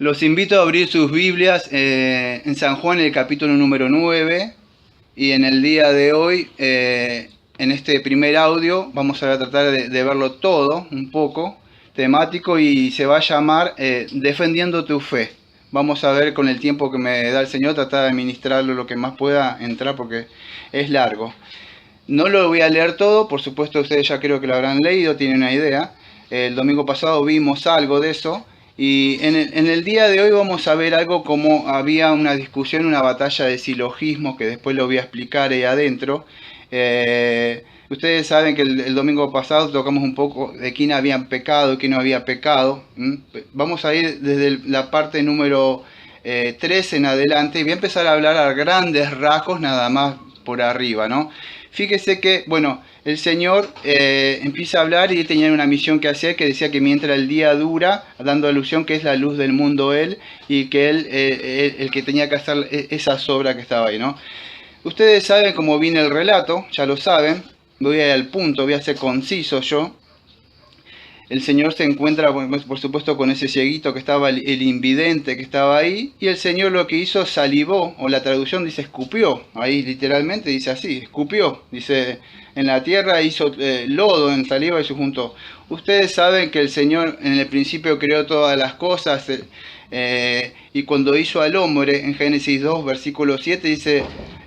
Los invito a abrir sus Biblias en San Juan, el capítulo número 9. Y en el día de hoy, en este primer audio, vamos a tratar de verlo todo, un poco, temático, y se va a llamar Defendiendo tu fe. Vamos a ver con el tiempo que me da el Señor, tratar de administrarlo lo que más pueda entrar porque es largo. No lo voy a leer todo, por supuesto ustedes ya creo que lo habrán leído, tienen una idea. El domingo pasado vimos algo de eso. Y en el día de hoy vamos a ver algo como había una discusión, una batalla de silogismos, que después lo voy a explicar ahí adentro. Ustedes saben que el domingo pasado tocamos un poco de quién había pecado y quién no había pecado. Vamos a ir desde la parte número 3 en adelante y voy a empezar a hablar a grandes rasgos nada más por arriba, ¿no? Fíjese que, bueno, el Señor empieza a hablar y él tenía una misión que hacer que decía que mientras el día dura, dando alusión que es la luz del mundo él y que él el que tenía que hacer esa obra que estaba ahí, ¿no? Ustedes saben cómo viene el relato, ya lo saben, voy a ir al punto, voy a ser conciso yo. El Señor se encuentra, por supuesto, con ese cieguito que estaba, el invidente que estaba ahí, y el Señor lo que hizo, salivó, o la traducción dice escupió, ahí literalmente dice así, escupió, dice en la tierra, hizo lodo en saliva y se juntó. Ustedes saben que el Señor en el principio creó todas las cosas, y cuando hizo al hombre, en Génesis 2, versículo 7, dice,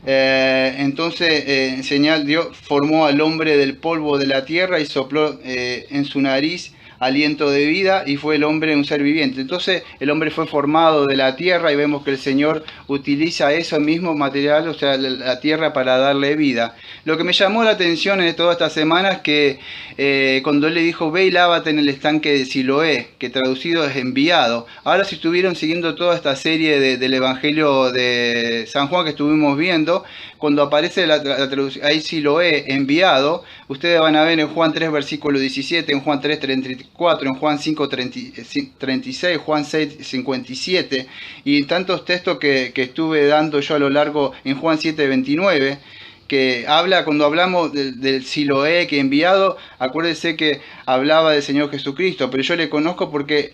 entonces señal Dios formó al hombre del polvo de la tierra y sopló en su nariz aliento de vida y fue el hombre un ser viviente. Entonces el hombre fue formado de la tierra y vemos que el Señor utiliza ese mismo material, o sea, la tierra para darle vida. Lo que me llamó la atención en toda esta semana es que cuando él le dijo, ve y lávate en el estanque de Siloé, que traducido es enviado. Ahora si estuvieron siguiendo toda esta serie del Evangelio de San Juan que estuvimos viendo, cuando aparece la traducción, ahí Siloé, enviado, ustedes van a ver en Juan 3, versículo 17, en Juan 3, 34, en Juan 5, 36, Juan 6, 57, y tantos textos que estuve dando yo a lo largo en Juan 7, 29, que habla, cuando hablamos del Siloé que enviado, acuérdense que hablaba del Señor Jesucristo, pero yo le conozco porque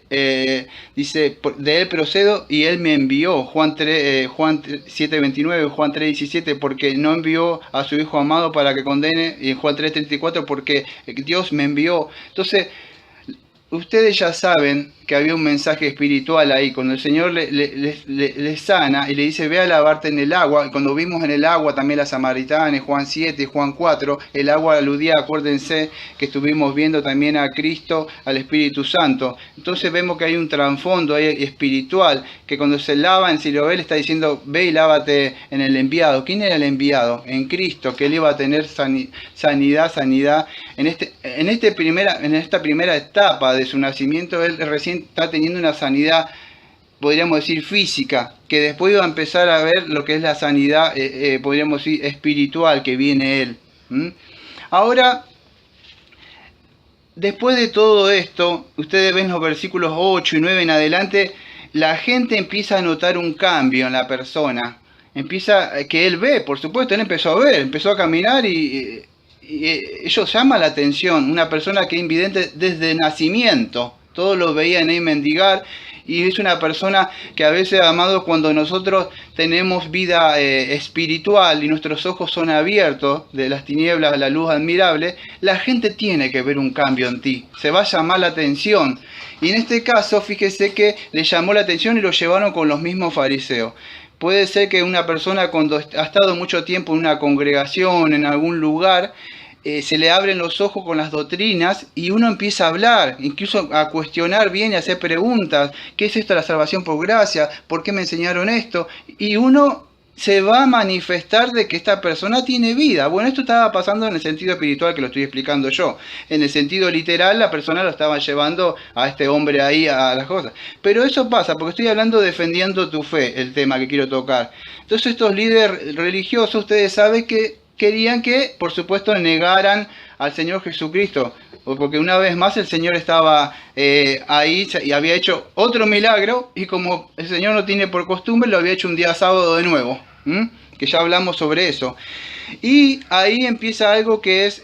dice, de él procedo y él me envió, Juan 7, 29, Juan 3, 17, porque no envió a su Hijo amado para que condene, y en Juan 3, 34, porque Dios me envió. Entonces, ustedes ya saben que había un mensaje espiritual ahí, cuando el Señor le sana y le dice, ve a lavarte en el agua, y cuando vimos en el agua también la samaritana, en Juan 7 y Juan 4, el agua aludía, acuérdense que estuvimos viendo también a Cristo, al Espíritu Santo. Entonces vemos que hay un trasfondo ahí espiritual, que cuando se lava en Siloé le está diciendo, ve y lávate en el enviado. ¿Quién era el enviado? En Cristo, que él iba a tener sanidad. En esta primera etapa de su nacimiento, él recién está teniendo una sanidad, podríamos decir, física, que después va a empezar a ver lo que es la sanidad, podríamos decir, espiritual que viene él. Ahora, después de todo esto, ustedes ven los versículos 8 y 9 en adelante, la gente empieza a notar un cambio en la persona. Empieza, que él ve, por supuesto, él empezó a ver, empezó a caminar y eso llama la atención. Una persona que es invidente desde nacimiento, todos lo veían ahí mendigar, y es una persona que a veces, amados, cuando nosotros tenemos vida espiritual y nuestros ojos son abiertos de las tinieblas a la luz admirable, la gente tiene que ver un cambio en ti, se va a llamar la atención. Y en este caso, fíjese que le llamó la atención y lo llevaron con los mismos fariseos. Puede ser que una persona cuando ha estado mucho tiempo en una congregación, en algún lugar, se le abren los ojos con las doctrinas y uno empieza a hablar, incluso a cuestionar bien y a hacer preguntas. ¿Qué es esto de la salvación por gracia? ¿Por qué me enseñaron esto? Y uno se va a manifestar de que esta persona tiene vida. Bueno, esto estaba pasando en el sentido espiritual que lo estoy explicando yo. En el sentido literal, la persona lo estaba llevando a este hombre ahí a las cosas. Pero eso pasa, porque estoy hablando defendiendo tu fe, el tema que quiero tocar. Entonces estos líderes religiosos, ustedes saben que querían que, por supuesto, negaran al Señor Jesucristo, porque una vez más el Señor estaba ahí y había hecho otro milagro, y como el Señor no tiene por costumbre, lo había hecho un día sábado de nuevo, que ya hablamos sobre eso. Y ahí empieza algo que es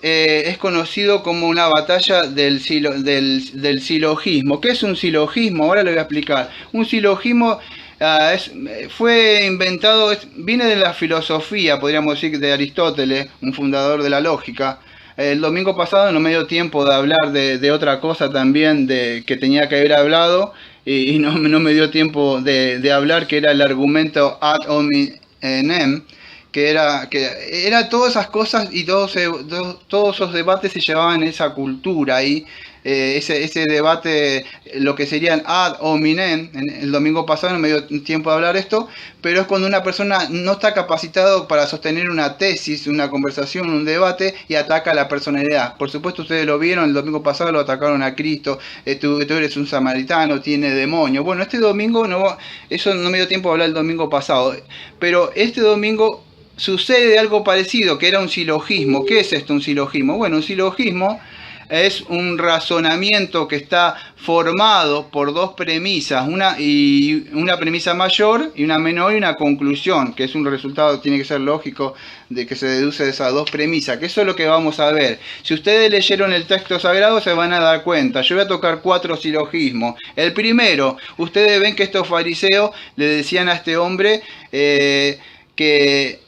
conocido como una batalla del silogismo. ¿Qué es un silogismo? Ahora lo voy a explicar. Un silogismo fue inventado, viene de la filosofía, podríamos decir, de Aristóteles, un fundador de la lógica. El domingo pasado no me dio tiempo de hablar de otra cosa también que tenía que haber hablado y no me dio tiempo de hablar, que era el argumento ad hominem, que era todas esas cosas y todos esos debates se llevaban en esa cultura ahí. Ese debate, lo que serían ad hominem, el domingo pasado no me dio tiempo de hablar esto, pero es cuando una persona no está capacitado para sostener una tesis, una conversación, un debate, y ataca a la personalidad. Por supuesto, ustedes lo vieron, el domingo pasado lo atacaron a Cristo, tú eres un samaritano, tiene demonio. Bueno, este domingo, eso no me dio tiempo de hablar el domingo pasado, pero este domingo sucede algo parecido, que era un silogismo. ¿Qué es esto, un silogismo? Bueno, un silogismo es un razonamiento que está formado por dos premisas, una premisa mayor y una menor y una conclusión, que es un resultado, tiene que ser lógico, de que se deduce de esas dos premisas, que eso es lo que vamos a ver. Si ustedes leyeron el texto sagrado se van a dar cuenta. Yo voy a tocar 4 silogismos. El primero, ustedes ven que estos fariseos le decían a este hombre que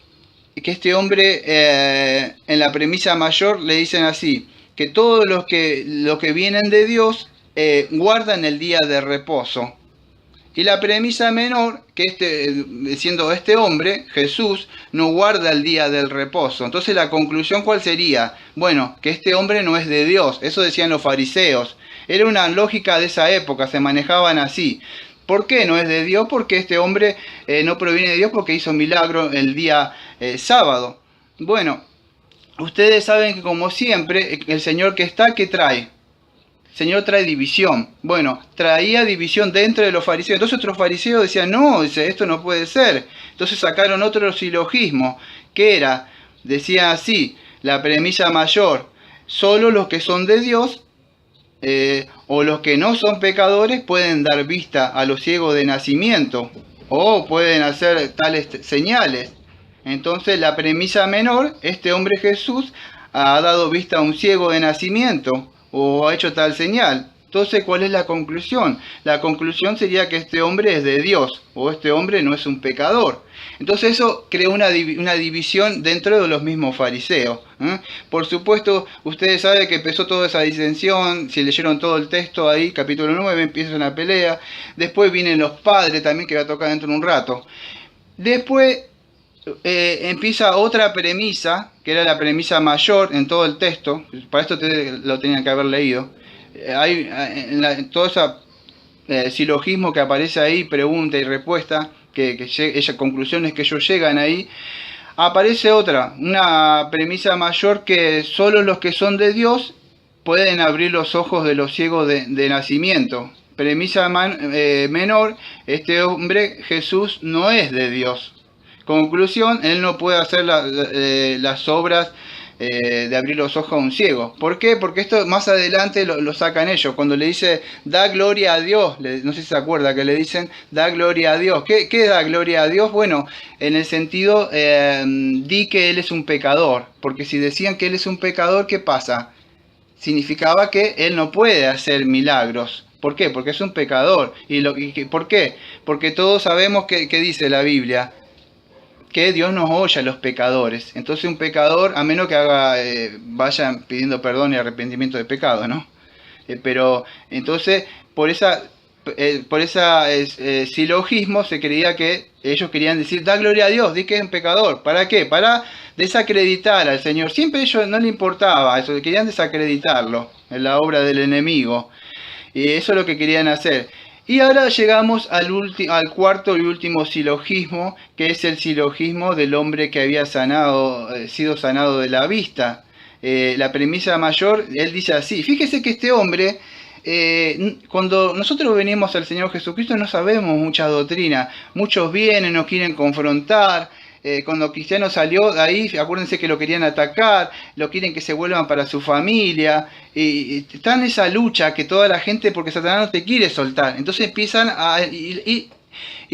este hombre en la premisa mayor le dicen así, que todos los que vienen de Dios guardan el día de reposo. Y la premisa menor, que siendo este hombre, Jesús, no guarda el día del reposo. Entonces la conclusión, ¿cuál sería? Bueno, que este hombre no es de Dios. Eso decían los fariseos. Era una lógica de esa época, se manejaban así. ¿Por qué no es de Dios? Porque este hombre no proviene de Dios porque hizo milagro el día sábado. Bueno, ustedes saben que como siempre, el Señor que está, ¿qué trae? El Señor trae división. Bueno, traía división dentro de los fariseos. Entonces otros fariseos decían, no, esto no puede ser. Entonces sacaron otro silogismo, que era, decía así, la premisa mayor, solo los que son de Dios o los que no son pecadores pueden dar vista a los ciegos de nacimiento o pueden hacer tales señales. Entonces la premisa menor, este hombre Jesús ha dado vista a un ciego de nacimiento o ha hecho tal señal. Entonces, ¿cuál es la conclusión? La conclusión sería que este hombre es de Dios o este hombre no es un pecador. Entonces eso creó una división dentro de los mismos fariseos. Por supuesto, ustedes saben que empezó toda esa disensión, si leyeron todo el texto ahí, capítulo 9, empieza una pelea. Después vienen los padres también, que va a tocar dentro de un rato. Después empieza otra premisa, que era la premisa mayor en todo el texto. Para esto ustedes lo tenían que haber leído. Hay todo ese silogismo que aparece ahí, pregunta y respuesta, esas conclusiones que ellos llegan ahí. Aparece una premisa mayor, que solo los que son de Dios pueden abrir los ojos de los ciegos de nacimiento. Premisa menor, este hombre Jesús no es de Dios. Conclusión, él no puede hacer las obras de abrir los ojos a un ciego. ¿Por qué? Porque esto más adelante lo sacan ellos. Cuando le dice, da gloria a Dios, no sé si se acuerda que le dicen, da gloria a Dios. ¿Qué da gloria a Dios? Bueno, en el sentido, di que él es un pecador. Porque si decían que él es un pecador, ¿qué pasa? Significaba que él no puede hacer milagros. ¿Por qué? Porque es un pecador. ¿Por qué? Porque todos sabemos que dice la Biblia, que Dios nos oye a los pecadores. Entonces un pecador, a menos que vayan pidiendo perdón y arrepentimiento de pecado, ¿no? Pero entonces por esa silogismo se creía que ellos querían decir, da gloria a Dios, di que es un pecador. ¿Para qué? Para desacreditar al Señor. Siempre a ellos no les importaba eso, querían desacreditarlo en la obra del enemigo. Y eso es lo que querían hacer. Y ahora llegamos al cuarto y último silogismo, que es el silogismo del hombre que había sido sanado de la vista. La premisa mayor, él dice así, fíjese que este hombre, cuando nosotros venimos al Señor Jesucristo no sabemos mucha doctrina, muchos vienen, nos quieren confrontar. Cuando Cristiano salió de ahí, acuérdense que lo querían atacar, lo quieren que se vuelvan para su familia, y está en esa lucha que toda la gente, porque Satanás no te quiere soltar, entonces empiezan y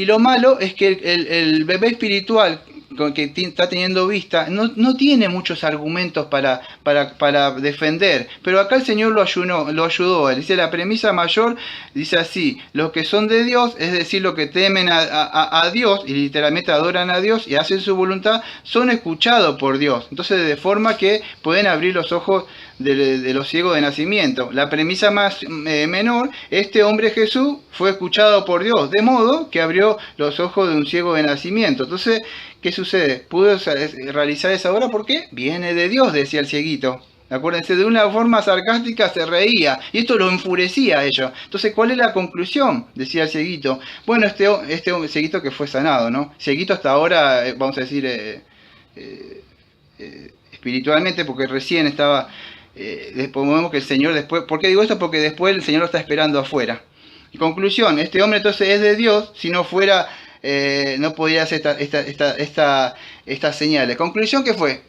lo malo es que el bebé espiritual está teniendo vista, no tiene muchos argumentos para defender, pero acá el Señor lo ayudó. Dice la premisa mayor, dice así: los que son de Dios, es decir, los que temen a Dios y literalmente adoran a Dios y hacen su voluntad, son escuchados por Dios. Entonces, de forma que pueden abrir los ojos de los ciegos de nacimiento. La premisa más menor: este hombre Jesús fue escuchado por Dios, de modo que abrió los ojos de un ciego de nacimiento. Entonces, ¿qué sucede? Pudo realizar esa obra porque viene de Dios, decía el cieguito. Acuérdense, de una forma sarcástica se reía, y esto lo enfurecía a ellos. Entonces, ¿cuál es la conclusión? Decía el cieguito. Bueno, este cieguito que fue sanado, ¿no? Cieguito hasta ahora, vamos a decir, espiritualmente, porque recién estaba... después vemos que el Señor después... ¿Por qué digo esto? Porque después el Señor lo está esperando afuera. Conclusión: este hombre entonces es de Dios. Si no fuera, no podía hacer estas señales. Conclusión: ¿qué fue?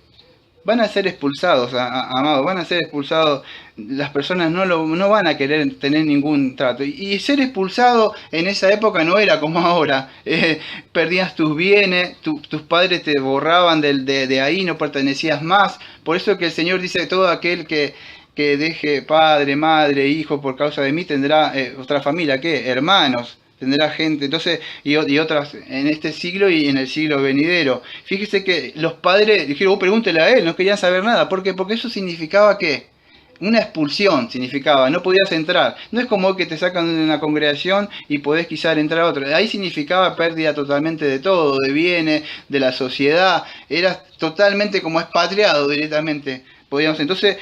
Van a ser expulsados, amados, van a ser expulsados. Las personas no van a querer tener ningún trato. Y ser expulsado en esa época no era como ahora. Perdías tus bienes, tus padres te borraban de ahí, no pertenecías más. Por eso que el Señor dice: todo aquel que deje padre, madre, hijo por causa de mí tendrá otra familia, ¿qué? Hermanos. Tendrá gente, entonces, y otras en este siglo y en el siglo venidero. Fíjese que los padres dijeron: pregúntele a él, no querían saber nada. ¿Por qué? Porque eso significaba ¿qué? Una expulsión significaba, no podías entrar. No es como que te sacan de una congregación y podés quizás entrar a otra. Ahí significaba pérdida totalmente de todo, de bienes, de la sociedad. Eras totalmente como expatriado directamente. Entonces,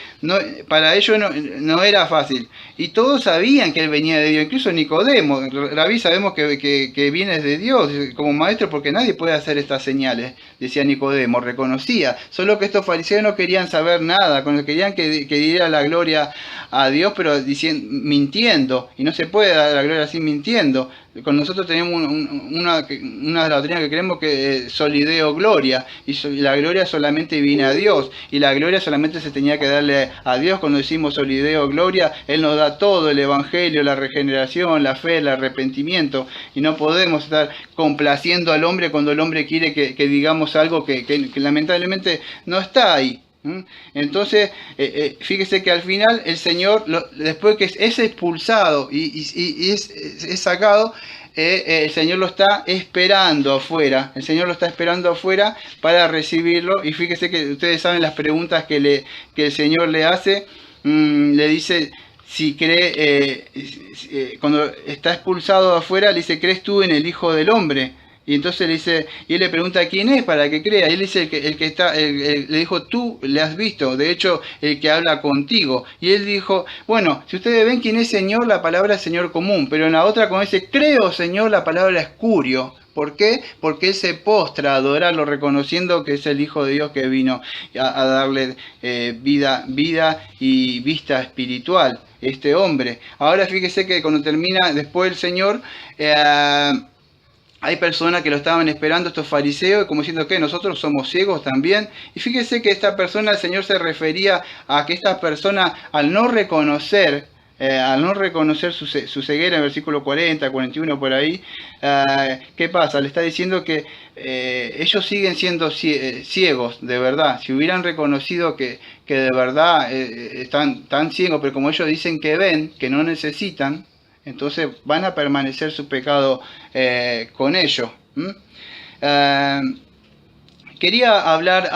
para ellos no era fácil. Y todos sabían que él venía de Dios, incluso Nicodemo. Rabí, sabemos que viene de Dios como maestro, porque nadie puede hacer estas señales, decía Nicodemo, reconocía. Solo que estos fariseos no querían saber nada, querían que diera la gloria a Dios, pero mintiendo. Y no se puede dar la gloria así mintiendo. Con nosotros tenemos una de las doctrinas que creemos que es solideo gloria, y la gloria solamente viene a Dios, y la gloria solamente se tenía que darle a Dios. Cuando decimos solideo gloria, Él nos da todo: el evangelio, la regeneración, la fe, el arrepentimiento, y no podemos estar complaciendo al hombre cuando el hombre quiere que digamos algo que lamentablemente no está ahí. Entonces, fíjese que al final el Señor, después que es expulsado y es sacado, el Señor lo está esperando afuera. El Señor lo está esperando afuera para recibirlo. Y fíjese que ustedes saben las preguntas que el Señor le hace. Le dice si cree, cuando está expulsado afuera, le dice: ¿crees tú en el Hijo del Hombre? Y entonces le dice, y él le pregunta quién es para que crea. Y él dice le dijo: tú le has visto, de hecho el que habla contigo. Y él dijo: bueno, si ustedes ven quién es Señor, la palabra es Señor común. Pero en la otra, como dice: creo Señor, la palabra es curio. ¿Por qué? Porque él se postra a adorarlo, reconociendo que es el Hijo de Dios que vino a darle vida y vista espiritual, este hombre. Ahora fíjese que cuando termina después el Señor... hay personas que lo estaban esperando, estos fariseos, como diciendo que nosotros somos ciegos también. Y fíjese que esta persona, el Señor se refería a que esta persona, al no reconocer su ceguera, en versículo 40, 41, por ahí, ¿qué pasa? Le está diciendo que ellos siguen siendo ciegos, de verdad. Si hubieran reconocido que de verdad están tan ciegos, pero como ellos dicen que ven, que no necesitan, entonces van a permanecer su pecado con ellos. Quería hablar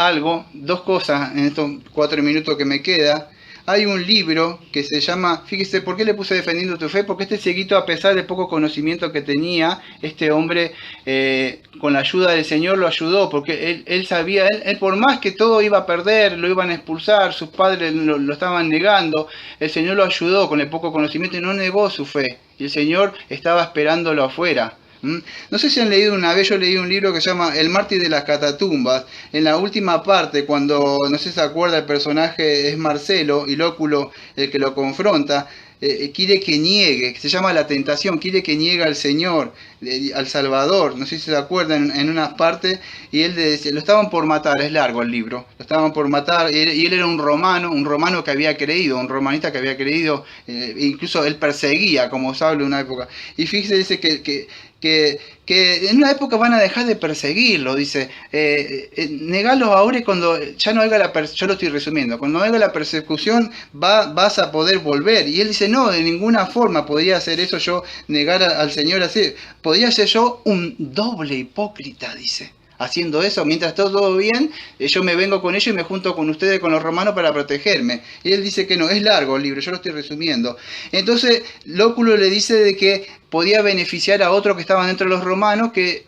dos cosas en estos 4 minutos que me queda. Hay un libro que se llama, fíjese, ¿por qué le puse Defendiendo tu Fe? Porque este cieguito, a pesar del poco conocimiento que tenía, este hombre, con la ayuda del Señor, lo ayudó, porque él sabía, él por más que todo iba a perder, lo iban a expulsar, sus padres lo estaban negando, el Señor lo ayudó con el poco conocimiento y no negó su fe, y el Señor estaba esperándolo afuera. No sé si han leído una vez, yo leí un libro que se llama El mártir de las catatumbas. En la última parte, cuando, no sé si se acuerda, el personaje es Marcelo y Lóculo el que lo confronta, quiere que niegue, se llama La Tentación, quiere que niegue al Señor, al Salvador. No sé si se acuerdan en unas partes, y él decía, lo estaban por matar, es largo el libro, lo estaban por matar, y él era un romano que había creído, un romanista que había creído, incluso él perseguía como Saulo en una época. Y fíjese, dice que que en una época van a dejar de perseguirlo, dice, negalo ahora y cuando ya no haya yo lo estoy resumiendo, cuando haya la persecución vas a poder volver. Y él dice, no, de ninguna forma podría hacer eso yo, negar al Señor así, podría ser yo un doble hipócrita, dice. Haciendo eso, mientras está todo bien, yo me vengo con ellos y me junto con ustedes, con los romanos, para protegerme. Y él dice que no, es largo el libro, yo lo estoy resumiendo. Entonces, Lóculo le dice de que podía beneficiar a otros que estaban dentro de los romanos, que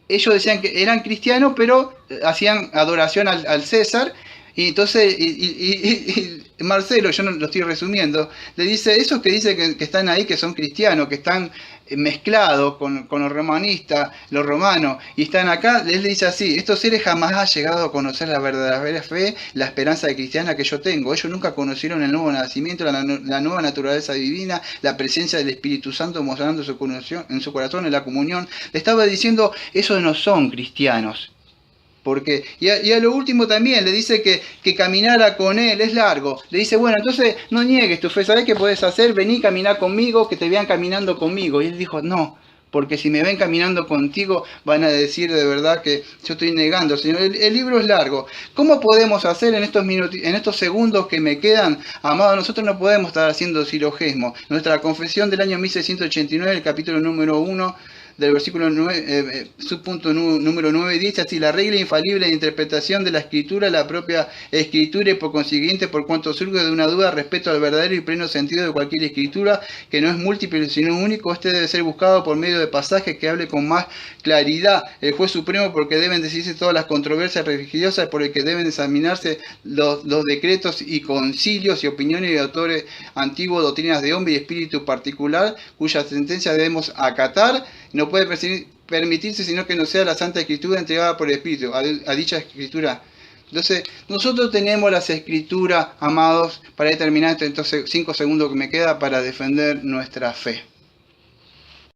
ellos decían que eran cristianos, pero hacían adoración al César. Y entonces, y Marcelo, yo no lo estoy resumiendo, le dice, esos que dicen que están ahí, que son cristianos, que están mezclados con los romanistas, los romanos, y están acá, él le dice así, estos seres jamás han llegado a conocer la verdadera fe, la esperanza cristiana que yo tengo. Ellos nunca conocieron el nuevo nacimiento, la nueva naturaleza divina, la presencia del Espíritu Santo mostrando su conexión en su corazón, en la comunión. Le estaba diciendo, esos no son cristianos. Porque, y a lo último también le dice que caminara con él es largo. Le dice, bueno, entonces no niegues tu fe, ¿sabés qué podés hacer? Vení, caminar conmigo, que te vean caminando conmigo. Y él dijo, no, porque si me ven caminando contigo van a decir de verdad que yo estoy negando, Señor. El libro es largo. ¿Cómo podemos hacer en estos segundos que me quedan? Amados, nosotros no podemos estar haciendo silogismo. Nuestra confesión del año 1689, el capítulo número 1, del versículo 9, subpunto número 9, dice así: la regla infalible de interpretación de la escritura, la propia escritura, y por consiguiente, por cuanto surge de una duda respecto al verdadero y pleno sentido de cualquier escritura, que no es múltiple sino único, este debe ser buscado por medio de pasajes que hable con más claridad el juez supremo, porque deben decirse todas las controversias religiosas, por el que deben examinarse los decretos y concilios y opiniones de autores antiguos, doctrinas de hombre y espíritu particular, cuya sentencia debemos acatar. No puede permitirse sino que no sea la Santa Escritura entregada por el Espíritu a dicha Escritura. Entonces, nosotros tenemos las Escrituras, amados, para determinar estos 5 segundos que me queda para defender nuestra fe.